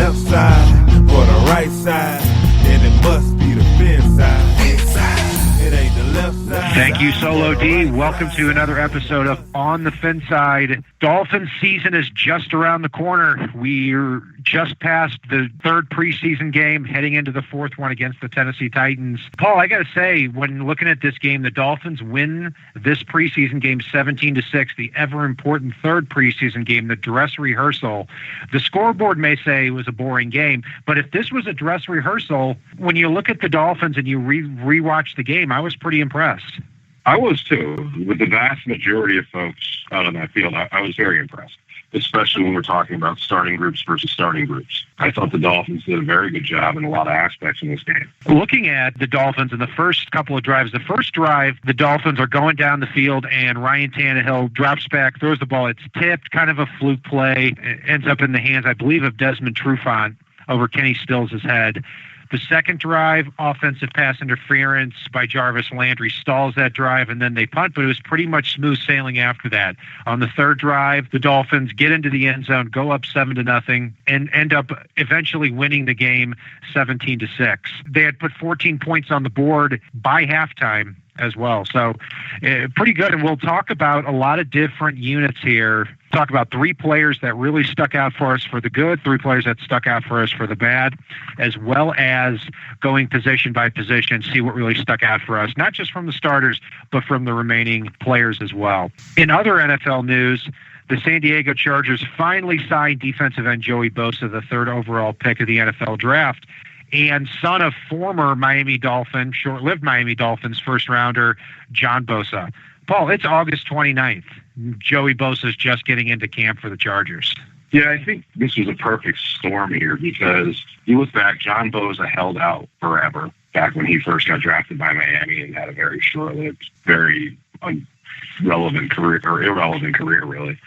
left side or the right side, then it must be the FinSide. It ain't the left side. Thank you, Solo D. Welcome to another episode of On the FinSide. Dolphins season is just around the corner. We're just past the third preseason game, heading into the fourth one against the Tennessee Titans. Paul, I got to say, when looking at this game, the Dolphins win this preseason game 17-6, the ever-important third preseason game, the dress rehearsal. The scoreboard may say it was a boring game, but if this was a dress rehearsal, when you look at the Dolphins and you rewatch the game, I was pretty impressed. I was too. With the vast majority of folks out on that field, I was very impressed, especially when we're talking about starting groups versus starting groups. I thought the Dolphins did a very good job in a lot of aspects in this game. Looking at the Dolphins in the first couple of drives, the first drive, the Dolphins are going down the field and Ryan Tannehill drops back, throws the ball. It's tipped, kind of a fluke play. It ends up in the hands, I believe, of Desmond Trufant over Kenny Stills' head. The second drive, offensive pass interference by Jarvis Landry stalls that drive, and then they punt, but it was pretty much smooth sailing after that. On the third drive, the Dolphins get into the end zone, go up 7-0, and end up eventually winning the game 17-6. They had put 14 points on the board by halftime as well. So pretty good. And we'll talk about a lot of different units here. Talk about three players that really stuck out for us for the good, three players that stuck out for us for the bad, as well as going position by position, see what really stuck out for us, not just from the starters, but from the remaining players as well. In other NFL news, the San Diego Chargers finally signed defensive end Joey Bosa, the third overall pick of the NFL draft, and son of former Miami Dolphins, short-lived Miami Dolphins first-rounder John Bosa. Paul, it's August 29th. Joey Bosa's just getting into camp for the Chargers. Yeah, I think this was a perfect storm here because you look back, John Bosa held out forever back when he first got drafted by Miami and had a very short-lived, very irrelevant career, really.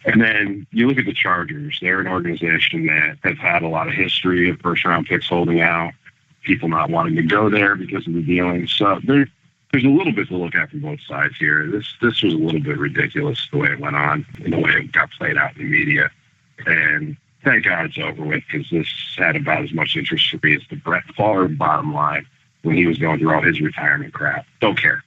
And then you look at the Chargers. They're an organization that has had a lot of history of first-round picks holding out, people not wanting to go there because of the dealings. So there's a little bit to look at from both sides here. This was a little bit ridiculous the way it went on and the way it got played out in the media. And thank God it's over with because this had about as much interest for me as the Brett Favre bottom line when he was going through all his retirement crap. Don't care.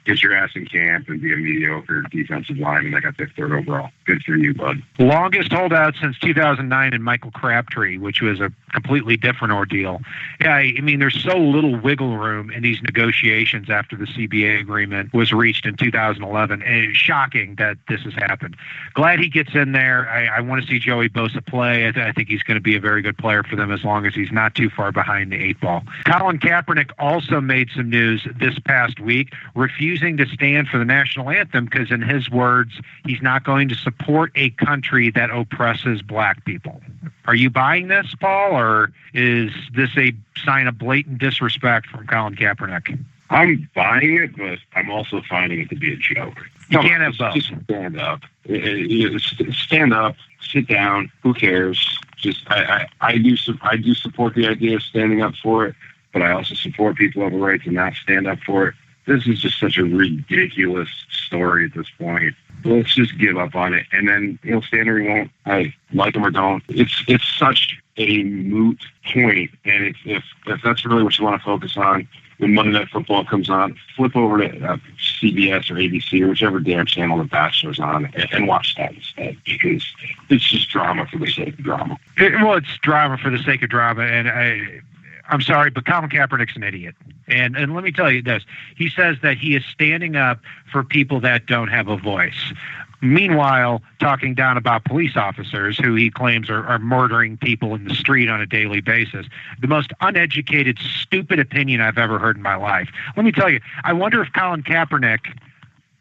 Get your ass in camp and be a mediocre defensive lineman that got picked third overall. Good for you, bud. Longest holdout since 2009 in Michael Crabtree, which was a completely different ordeal. Yeah, I mean, there's so little wiggle room in these negotiations after the CBA agreement was reached in 2011. And it's shocking that this has happened. Glad he gets in there. I want to see Joey Bosa play. I think he's going to be a very good player for them as long as he's not too far behind the eight ball. Colin Kaepernick also made some news this past week, refusing to stand for the national anthem because, in his words, he's not going to support a country that oppresses black people. Are you buying this, Paul, or is this a sign of blatant disrespect from Colin Kaepernick? I'm buying it, but I'm also finding it to be a joke. You can't have both. Just stand up. Stand up. Sit down. Who cares? I do support the idea of standing up for it, but I also support people who have a right to not stand up for it. This is just such a ridiculous story at this point. Let's just give up on it, and then he'll stand or he won't. I like him or don't. It's such a moot point, and if that's really what you want to focus on when Monday Night Football comes on, flip over to CBS or ABC or whichever damn channel The Bachelor's on and watch that instead, because it's just drama for the sake of drama. It's drama for the sake of drama, and I'm sorry, but Colin Kaepernick's an idiot. And let me tell you this. He says that he is standing up for people that don't have a voice. Meanwhile, talking down about police officers who he claims are murdering people in the street on a daily basis. The most uneducated, stupid opinion I've ever heard in my life. Let me tell you, I wonder if Colin Kaepernick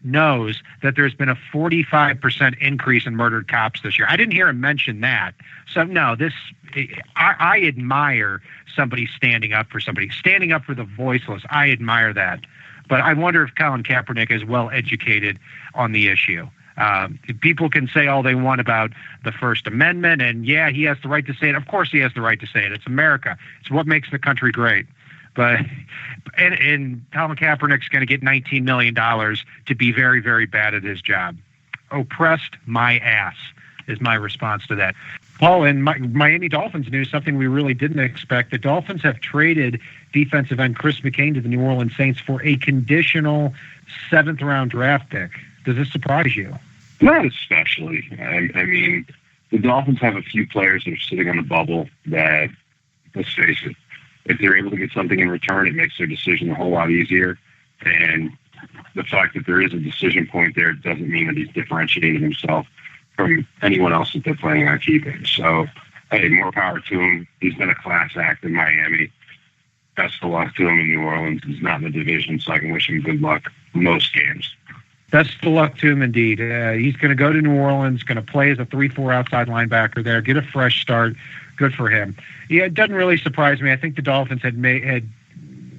knows that there's been a 45% increase in murdered cops this year. I didn't hear him mention that. So, no, I admire somebody standing up for somebody, standing up for the voiceless. I admire that. But I wonder if Colin Kaepernick is well educated on the issue. People can say all they want about the First Amendment, and yeah, he has the right to say it. Of course he has the right to say it. It's America. It's what makes the country great. But and Colin Kaepernick's going to get $19 million to be very, very bad at his job. Oppressed my ass is my response to that. Paul, in Miami Dolphins news, something we really didn't expect, the Dolphins have traded defensive end Chris McCain to the New Orleans Saints for a conditional 7th-round draft pick. Does this surprise you? Not especially. I mean, the Dolphins have a few players that are sitting on the bubble that, let's face it, if they're able to get something in return, it makes their decision a whole lot easier. And the fact that there is a decision point there doesn't mean that he's differentiating himself from anyone else that they're planning on keeping. So, hey, more power to him. He's been a class act in Miami. Best of luck to him in New Orleans. He's not in the division, so I can wish him good luck most games. Best of luck to him, indeed. He's going to go to New Orleans, going to play as a 3-4 outside linebacker there, get a fresh start. Good for him. Yeah, it doesn't really surprise me. I think the Dolphins had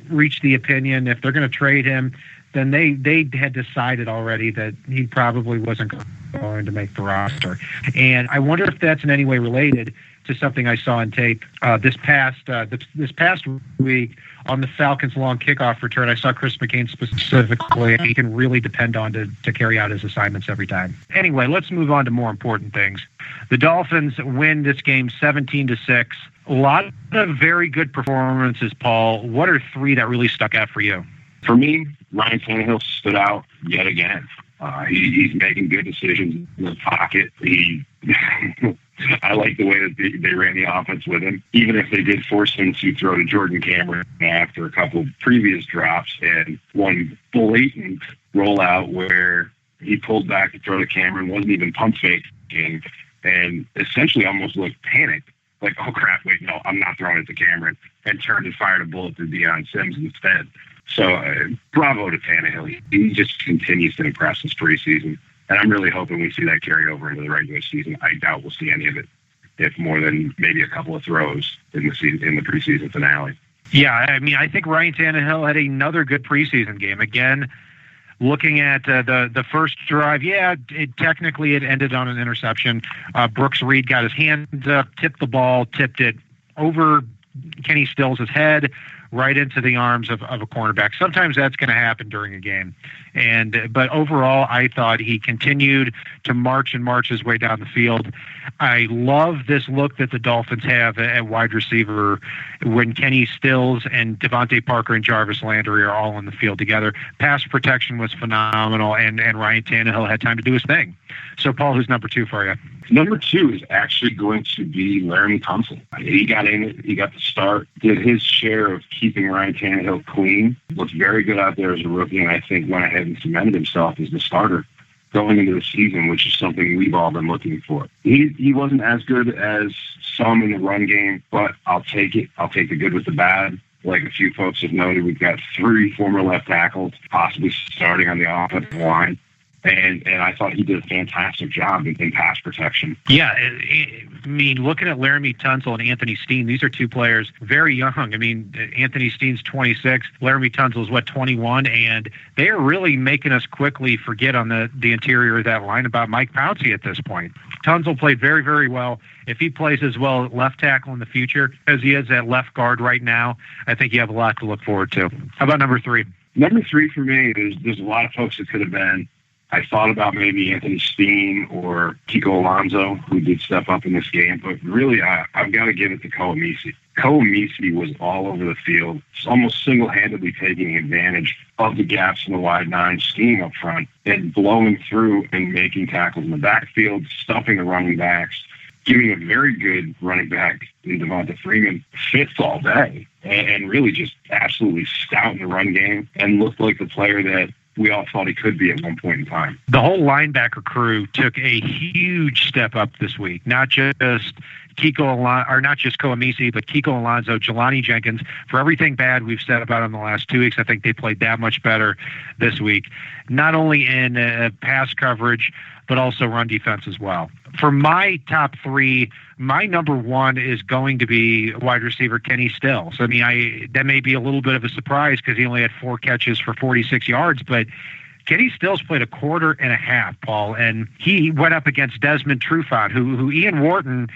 reached the opinion if they're going to trade him, then they had decided already that he probably wasn't going to make the roster. And I wonder if that's in any way related to something I saw on tape this past week on the Falcons' long kickoff return. I saw Chris McCain specifically. He can really depend on to carry out his assignments every time. Anyway, let's move on to more important things. The Dolphins win this game 17-6. A lot of very good performances, Paul. What are 3 that really stuck out for you? For me, Ryan Tannehill stood out yet again. He's making good decisions in the pocket. I like the way that they ran the offense with him, even if they did force him to throw to Jordan Cameron after a couple previous drops and one blatant rollout where he pulled back to throw to Cameron, wasn't even pump faking, and essentially almost looked panicked. Like, oh, crap, wait, no, I'm not throwing it to Cameron, and turned and fired a bullet to Deion Sims instead. So bravo to Tannehill. He just continues to impress this preseason, and I'm really hoping we see that carry over into the regular season. I doubt we'll see any of it, if more than maybe a couple of throws in the preseason finale. Yeah, I mean, I think Ryan Tannehill had another good preseason game. Again, looking at the first drive, technically it ended on an interception. Brooks Reed got his hands up, tipped the ball, tipped it over Kenny Stills' head, right into the arms of a cornerback. Sometimes that's going to happen during a game. But overall, I thought he continued to march his way down the field. I love this look that the Dolphins have at wide receiver when Kenny Stills and Devontae Parker and Jarvis Landry are all on the field together. Pass protection was phenomenal, and Ryan Tannehill had time to do his thing. So, Paul, who's number 2 for you? Number 2 is actually going to be Laremy Tunsil. He got in, he got the start, did his share of keeping Ryan Tannehill clean, looked very good out there as a rookie, and I think went ahead and cemented himself as the starter going into the season, which is something we've all been looking for. He wasn't as good as some in the run game, but I'll take it. I'll take the good with the bad. Like a few folks have noted, we've got 3 former left tackles possibly starting on the offensive line. And I thought he did a fantastic job in pass protection. Yeah, I mean, looking at Laremy Tunsil and Anthony Steen, these are 2 players very young. I mean, Anthony Steen's 26, Laremy Tunsil's 21, and they are really making us quickly forget on the interior of that line about Mike Pouncey at this point. Tunsil played very, very well. If he plays as well at left tackle in the future as he is at left guard right now, I think you have a lot to look forward to. How about number 3? Number 3 for me, there's a lot of folks that could have been. I thought about maybe Anthony Steen or Kiko Alonso, who did step up in this game, but really I've got to give it to Koamisi. Koamisi was all over the field, almost single-handedly taking advantage of the gaps in the wide 9 scheme up front and blowing through and making tackles in the backfield, stuffing the running backs, giving a very good running back in Devonta Freeman fits all day, and really just absolutely stout in the run game and looked like the player that we all thought he could be at one point in time. The whole linebacker crew took a huge step up this week. Not just Koamisi, but Kiko Alonso, Jelani Jenkins. For everything bad we've said about him the last 2 weeks, I think they played that much better this week. Not only in pass coverage, but also run defense as well. For my top 3, my number 1 is going to be wide receiver Kenny Stills. I mean, that may be a little bit of a surprise because he only had 4 catches for 46 yards, but Kenny Stills played a quarter and a half, Paul, and he went up against Desmond Trufant, who Ian Wharton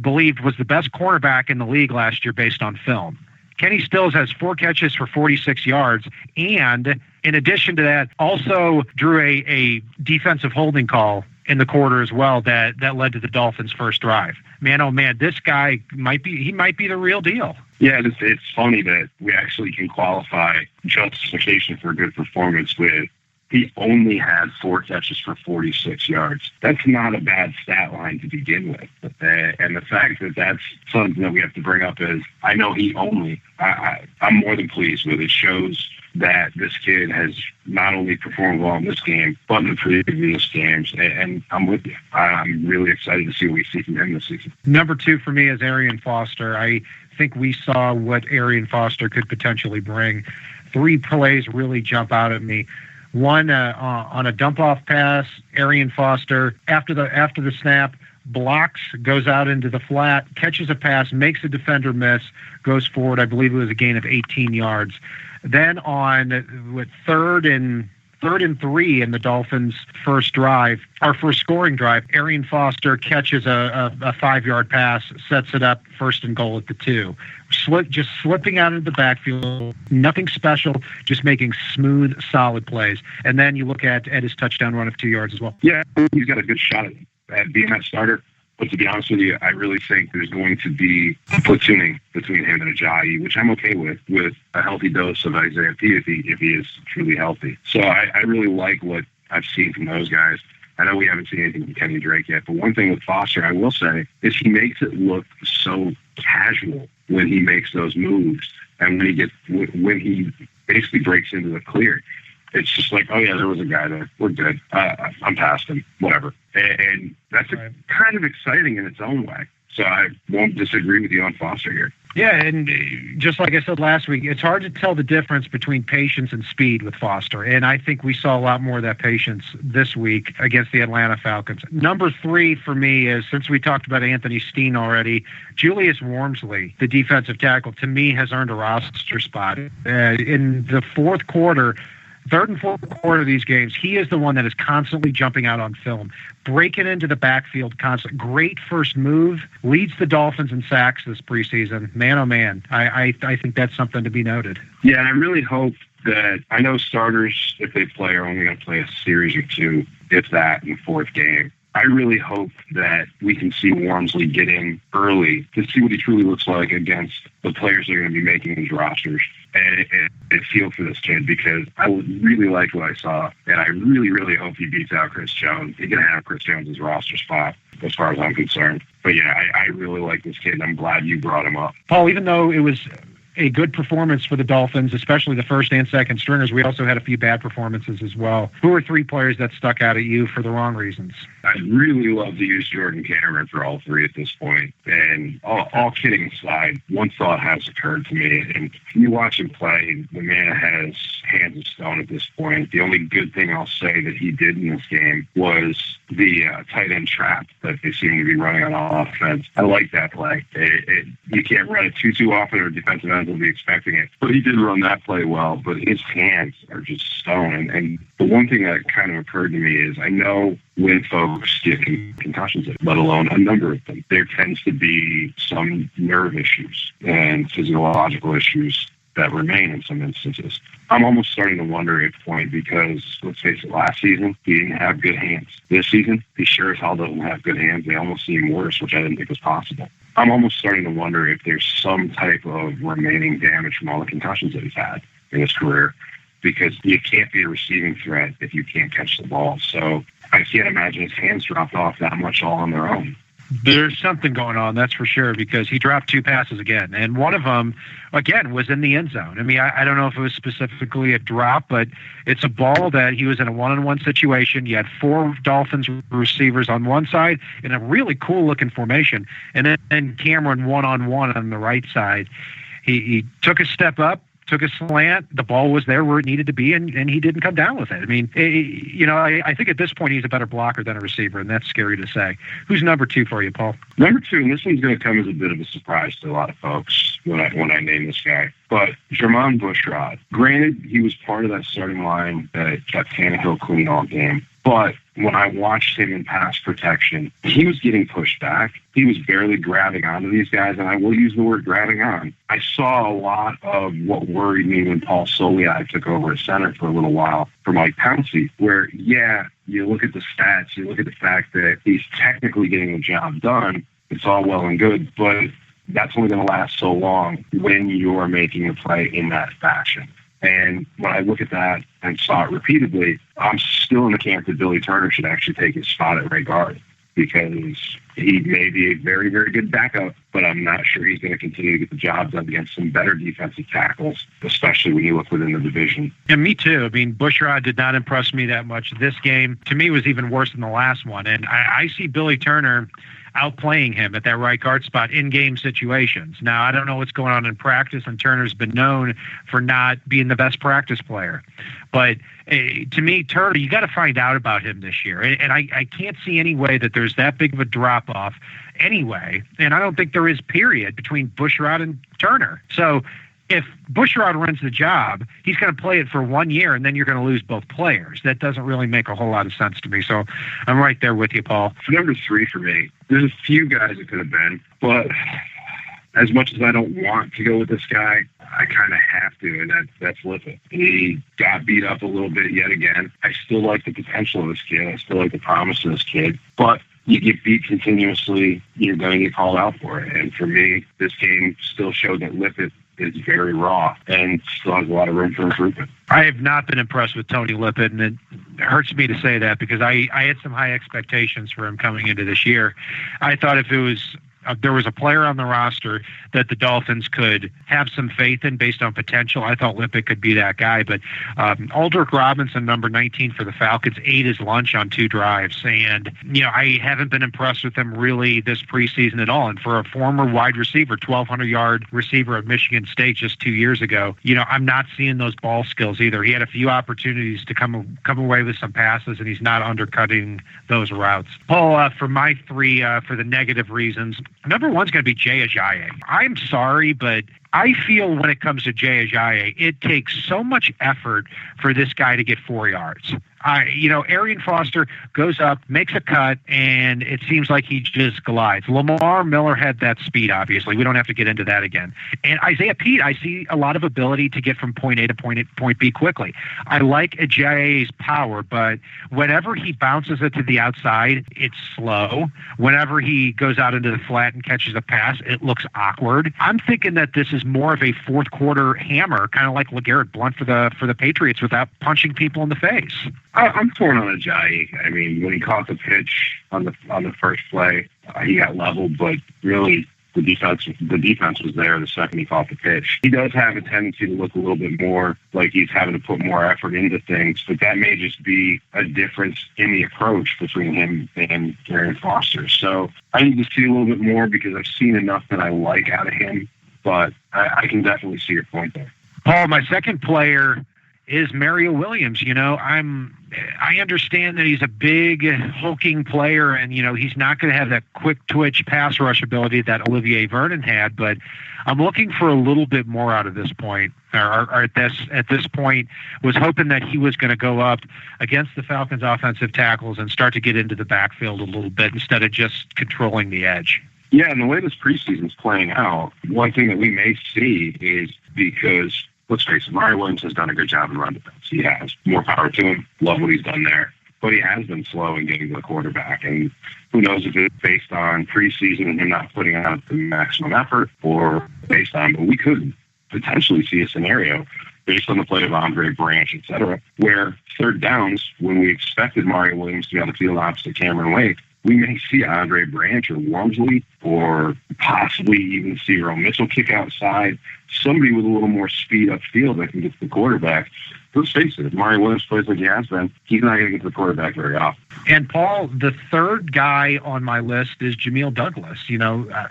believed was the best cornerback in the league last year based on film. Kenny Stills has 4 catches for 46 yards, and in addition to that, also drew a defensive holding call in the quarter as well that led to the Dolphins' first drive. Man, oh man, this guy might be the real deal. Yeah, it's funny that we actually can qualify justification for a good performance with he only had 4 catches for 46 yards. That's not a bad stat line to begin with. And the fact that that's something that we have to bring up is, I know I'm more than pleased with it. It shows that this kid has not only performed well in this game, but in the previous games. And I'm with you. I'm really excited to see what we see from him this season. Number 2 for me is Arian Foster. I think we saw what Arian Foster could potentially bring. 3 plays really jump out at me. One on a dump-off pass, Arian Foster, after the snap, blocks, goes out into the flat, catches a pass, makes a defender miss, goes forward. I believe it was a gain of 18 yards. Then on third and 3 in the Dolphins' first scoring drive, Arian Foster catches a 5-yard pass, sets it up, 1st and goal at the 2. Just slipping out into the backfield, nothing special, just making smooth, solid plays. And then you look at his touchdown run of 2 yards as well. Yeah, he's got a good shot at being that starter. But to be honest with you, I really think there's going to be platooning between him and Ajayi, which I'm okay with a healthy dose of Isaiah P if he is truly healthy. So I really like what I've seen from those guys. I know we haven't seen anything from Kenny Drake yet, but one thing with Foster, I will say, is he makes it look so casual when he makes those moves, and when he basically breaks into the clear. It's just like, oh yeah, there was a guy there. We're good. I'm past him. Whatever. And that's kind of exciting in its own way. So I won't disagree with you on Foster here. Yeah, and just like I said last week, it's hard to tell the difference between patience and speed with Foster. And I think we saw a lot more of that patience this week against the Atlanta Falcons. Number 3 for me is, since we talked about Anthony Steen already, Julius Wormsley, the defensive tackle, to me has earned a roster spot. In the fourth quarter, 3rd and 4th quarter of these games, he is the one that is constantly jumping out on film, breaking into the backfield constantly. Great first move, leads the Dolphins in sacks this preseason. Man, oh man, I think that's something to be noted. Yeah, and I really hope that, I know starters, if they play, are only going to play a series or 2, if that, in the 4th game. I really hope that we can see Wormsley get in early to see what he truly looks like against the players that are going to be making these rosters. And feel for this kid, because I really like what I saw, and I really, really hope he beats out Chris Jones. He's going to have Chris Jones' roster spot, as far as I'm concerned. But yeah, I really like this kid, and I'm glad you brought him up. Paul, even though it was a good performance for the Dolphins, especially the 1st and 2nd stringers, we also had a few bad performances as well. Who are 3 players that stuck out at you for the wrong reasons? I really love to use Jordan Cameron for all 3 at this point. And all kidding aside, one thought has occurred to me. And you watch him play, the man has hands of stone at this point. The only good thing I'll say that he did in this game was the tight end trap that they seem to be running on offense. I like that play. You can't run it too often, or defensive ends will be expecting it. But he did run that play well, but his hands are just stone. And the one thing that kind of occurred to me is, I know when folks get concussions, let alone a number of them, there tends to be some nerve issues and physiological issues that remain in some instances. I'm almost starting to wonder at point, because let's face it, last season he didn't have good hands. This season he sure as hell doesn't have good hands. They almost seem worse, which I didn't think was possible. I'm almost starting to wonder if there's some type of remaining damage from all the concussions that he's had in his career, because you can't be a receiving threat if you can't catch the ball. So I can't imagine his hands dropped off that much all on their own. There's something going on, that's for sure, because he dropped 2 passes again. And one of them, again, was in the end zone. I mean, I don't know if it was specifically a drop, but it's a ball that he was in a one-on-one situation. You had 4 Dolphins receivers on one side in a really cool-looking formation. And then Cameron one-on-one on the right side. He took a step up, took a slant, the ball was there where it needed to be, and he didn't come down with it. I mean, I think at this point he's a better blocker than a receiver, and that's scary to say. Who's number 2 for you, Paul? Number 2, and this one's going to come as a bit of a surprise to a lot of folks when I name this guy, but Jermon Bushrod. Granted, he was part of that starting line that kept Tannehill clean all game, but when I watched him in pass protection, he was getting pushed back. He was barely grabbing onto these guys, and I will use the word grabbing on. I saw a lot of what worried me when Paul Soliai took over at center for a little while for Mike Pouncey, where, yeah, you look at the stats, you look at the fact that he's technically getting the job done, it's all well and good, but that's only going to last so long when you're making a play in that fashion. And when I look at that and saw it repeatedly, I'm still in the camp that Billy Turner should actually take his spot at right guard, because he may be a very, very good backup, but I'm not sure he's going to continue to get the job done against some better defensive tackles, especially when you look within the division. And me too. I mean, Bushrod did not impress me that much. This game, to me, was even worse than the last one. And I see Billy Turner outplaying him at that right guard spot in game situations. Now, I don't know what's going on in practice, and Turner's been known for not being the best practice player. But to me, Turner, you got to find out about him this year. And I can't see any way that there's that big of a drop-off anyway. And I don't think there is, period, between Bushrod and Turner. So if Bushrod runs the job, he's going to play it for 1 year, and then you're going to lose both players. That doesn't really make a whole lot of sense to me. So I'm right there with you, Paul. Number 3 for me, there's a few guys it could have been, but as much as I don't want to go with this guy, I kind of have to, and that's Lippett. He got beat up a little bit yet again. I still like the potential of this kid. I still like the promise of this kid, but you get beat continuously, you're going to get called out for it. And for me, this game still showed that Lippett is very raw and still has a lot of room for improvement. I have not been impressed with Tony Lippett, and it hurts me to say that because I had some high expectations for him coming into this year. I thought if there was a player on the roster that the Dolphins could have some faith in based on potential, I thought Lippett could be that guy. But Aldrick Robinson, number 19 for the Falcons, ate his lunch on 2 drives. And, I haven't been impressed with him really this preseason at all. And for a former wide receiver, 1,200-yard receiver at Michigan State just 2 years ago, I'm not seeing those ball skills either. He had a few opportunities to come away with some passes, and he's not undercutting those routes. Paul, for my 3, for the negative reasons, number 1's going to be Jay Ajayi. I'm sorry, but I feel when it comes to Jay Ajayi, it takes so much effort for this guy to get 4 yards. Arian Foster goes up, makes a cut, and it seems like he just glides. Lamar Miller had that speed, obviously. We don't have to get into that again. And Isaiah Pete, I see a lot of ability to get from point A to point B quickly. I like Ajayi's power, but whenever he bounces it to the outside, it's slow. Whenever he goes out into the flat and catches a pass, it looks awkward. I'm thinking that this is more of a fourth quarter hammer, kind of like LeGarrette Blount for the Patriots without punching people in the face. I'm torn on Ajayi. I mean, when he caught the pitch on the first play, he got leveled, but really the defense was there the second he caught the pitch. He does have a tendency to look a little bit more like he's having to put more effort into things, but that may just be a difference in the approach between him and Arian Foster. So I need to see a little bit more because I've seen enough that I like out of him, but I can definitely see your point there. Paul, my second player is Mario Williams. I understand that he's a big, hulking player, and, he's not going to have that quick twitch pass rush ability that Olivier Vernon had, but I'm looking for a little bit more out of this point, or at this point, was hoping that he was going to go up against the Falcons' offensive tackles and start to get into the backfield a little bit instead of just controlling the edge. Yeah, and the way this preseason's playing out, one thing that we may see is because, let's face it, Mario Williams has done a good job in run defense. He has. More power to him. Love what he's done there. But he has been slow in getting to the quarterback. And who knows if it's based on preseason and him not putting out the maximum effort, or based on, but we could potentially see a scenario based on the play of Andre Branch, et cetera, where third downs, when we expected Mario Williams to be on the field opposite Cameron Wake, we may see Andre Branch or Wormsley, or possibly even see Earl Mitchell kick outside, somebody with a little more speed upfield that can get to the quarterback. Let's face it, if Mario Williams plays like he has been, he's not going to get to the quarterback very often. And, Paul, the third guy on my list is Jamil Douglas.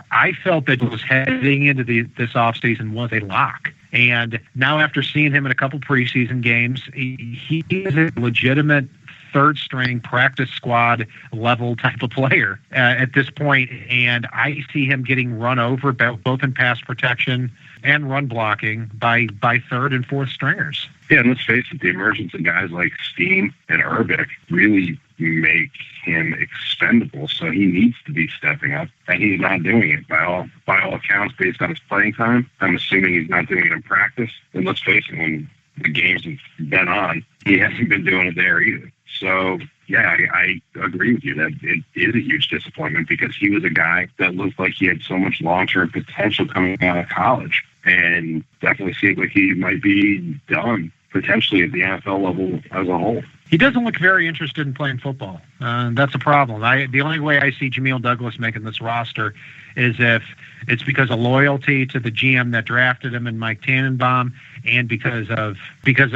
I felt that was heading into this offseason was a lock. And now after seeing him in a couple preseason games, he is a legitimate third-string practice squad level type of player at this point, and I see him getting run over both in pass protection and run blocking by third and fourth stringers. Yeah, and let's face it, the emergence of guys like Steen and Urbic really make him expendable, so he needs to be stepping up, and he's not doing it by all accounts based on his playing time. I'm assuming he's not doing it in practice, and let's face it, when the games have been on, he hasn't been doing it there either. So, yeah, I agree with you that it is a huge disappointment because he was a guy that looked like he had so much long-term potential coming out of college, and definitely seems like he might be done potentially at the NFL level as a whole. He doesn't look very interested in playing football. That's a problem. The only way I see Jameel Douglas making this roster is if it's because of loyalty to the GM that drafted him and Mike Tannenbaum, and because of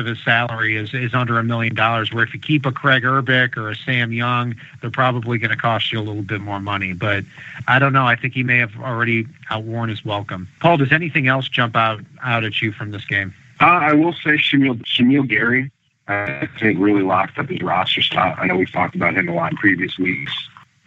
his salary is under $1 million. Where if you keep a Craig Urbic or a Sam Young, they're probably going to cost you a little bit more money. But I don't know. I think he may have already outworn his welcome. Paul, does anything else jump out at you from this game? I will say Shamil Gary, I think, really locked up his roster spot. I know we've talked about him a lot in previous weeks.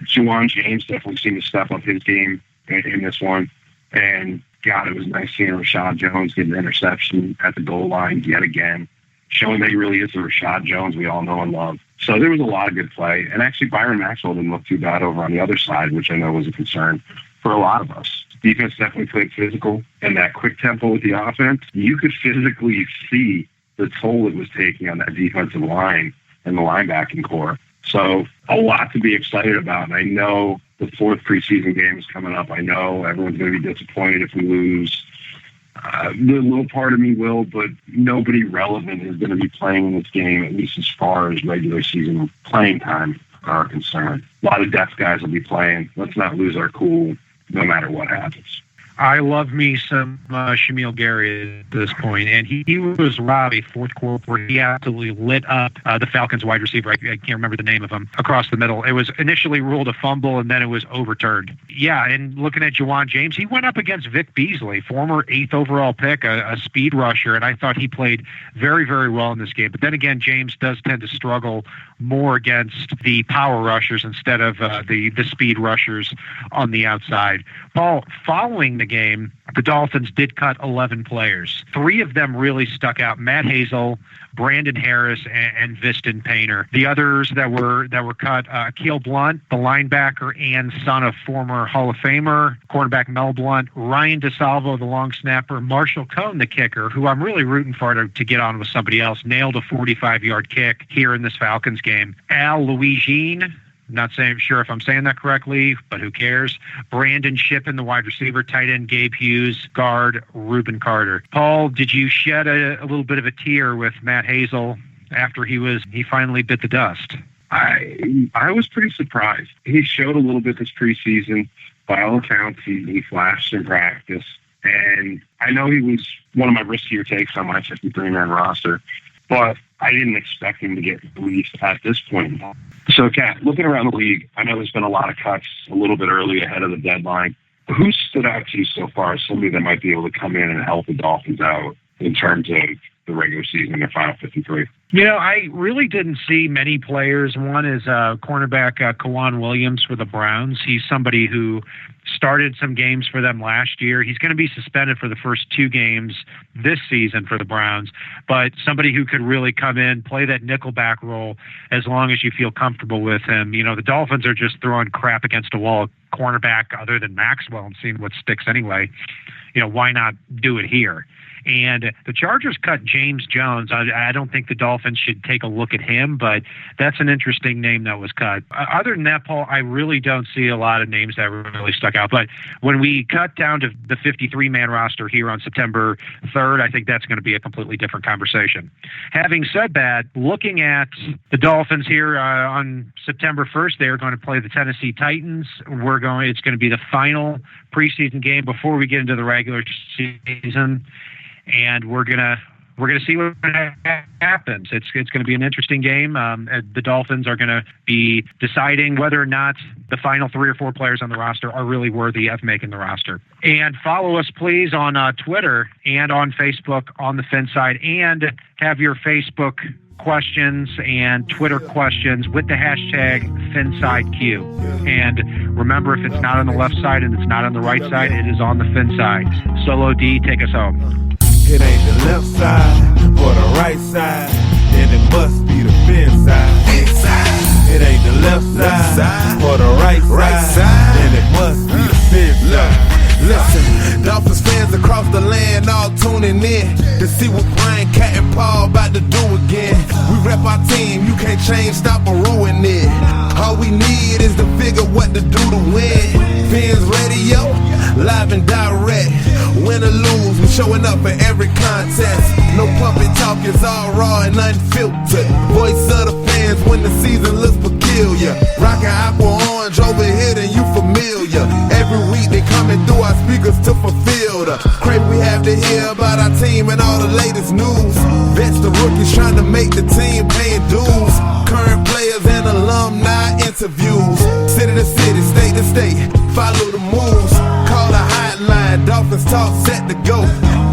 Juwan James definitely seemed to step up his game in this one. And, God, it was nice seeing Rashad Jones get an interception at the goal line yet again, showing that he really is the Rashad Jones we all know and love. So there was a lot of good play. And actually, Byron Maxwell didn't look too bad over on the other side, which I know was a concern for a lot of us. Defense definitely played physical, and that quick tempo with the offense, you could physically see the toll it was taking on that defensive line and the linebacking core. So a lot to be excited about. And I know the fourth preseason game is coming up. I know everyone's going to be disappointed if we lose. The little part of me will, but nobody relevant is going to be playing in this game, at least as far as regular season playing time are concerned. A lot of depth guys will be playing. Let's not lose our cool no matter what happens. I love me some Shamil Gary at this point, and he was robbed a fourth quarter where he absolutely lit up the Falcons wide receiver. I can't remember the name of him, across the middle. It was initially ruled a fumble, and then it was overturned. Yeah, and looking at Juwan James, he went up against Vic Beasley, former 8th overall pick, a speed rusher, and I thought he played very, very well in this game. But then again, James does tend to struggle more against the power rushers instead of the speed rushers on the outside. Paul, following the game, the Dolphins did cut 11 players. 3 of them really stuck out: Matt Hazel, Brandon Harris, and Viston Painter. The others that were cut: Akeel Blunt, the linebacker and son of former Hall of Famer cornerback Mel Blunt; Ryan DeSalvo, the long snapper; Marshall Cohn, the kicker, who I'm really rooting for to get on with somebody else, nailed a 45-yard kick here in this Falcons game; Al Louis-Jean, not sure if I'm saying that correctly, but who cares? Brandon Shippen, the wide receiver; tight end Gabe Hughes; guard Reuben Carter. Paul, did you shed a little bit of a tear with Matt Hazel after he finally bit the dust? I was pretty surprised. He showed a little bit this preseason. By all accounts, he flashed in practice. And I know he was one of my riskier takes on my 53-man roster, but I didn't expect him to get released at this point. So, Kat, looking around the league, I know there's been a lot of cuts a little bit early ahead of the deadline. Who stood out to you so far as somebody that might be able to come in and help the Dolphins out in terms of the regular season, their final 53? You know, I really didn't see many players. One is cornerback Kawan Williams for the Browns. He's somebody who started some games for them last year. He's going to be suspended for the first 2 games this season for the Browns, but somebody who could really come in, play that nickelback role as long as you feel comfortable with him. You know, the Dolphins are just throwing crap against a wall, cornerback other than Maxwell, and seeing what sticks anyway. You know, why not do it here? And the Chargers cut James Jones. I don't think the Dolphins should take a look at him, but that's an interesting name that was cut. Other than that, Paul, I really don't see a lot of names that really stuck out. But when we cut down to the 53-man roster here on September 3rd, I think that's going to be a completely different conversation. Having said that, looking at the Dolphins here on September 1st, they're going to play the Tennessee Titans. It's going to be the final preseason game before we get into the regular season. And we're gonna see what happens. It's going to be an interesting game. The Dolphins are going to be deciding whether or not the final 3 or 4 players on the roster are really worthy of making the roster. And follow us, please, on Twitter and on Facebook on the FinSide, and have your Facebook questions and Twitter questions with the hashtag FinSideQ. And remember, if it's not on the left side and it's not on the right side, it is on the FinSide. Solo D, take us home. It ain't the left side or the right side, then it must be the FinSide. It ain't the left side or the right side, then it must be the FinSide. Listen, Dolphins fans across the land all tuning in to see what Brian, Kaep, and Paul about to do again. We rep our team, you can't change, stop or ruin it. All we need is to figure what to do to win. Fins Radio, live and direct. Win or lose, we showing up for every contest. No puppet talk, it's all raw and unfiltered. Voice of the fans when the season looks peculiar. Rockin' aqua orange over here, then you familiar. Every week they coming through our speakers to fulfill the crave we have to hear about our team and all the latest news. Vets the rookies trying to make the team, paying dues. Current players and alumni interviews. City to city, state to state, follow the moves. Call the hotline, Dolphins talk set to go.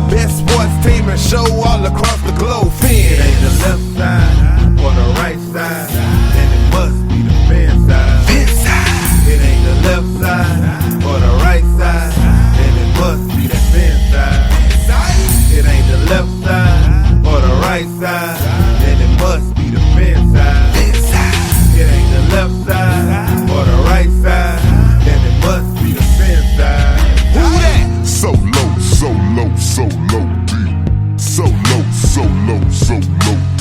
Best sports team and show all across the globe. It ain't the left side or the right side, then it must be the FinSide. It ain't the left side or the right side, then it must be the FinSide. It ain't the left side or the right side, then it must be the FinSide. It ain't the left side or the right side, then it must be the FinSide. Who that? So low, so low, so low, deep. So low, so low, so low.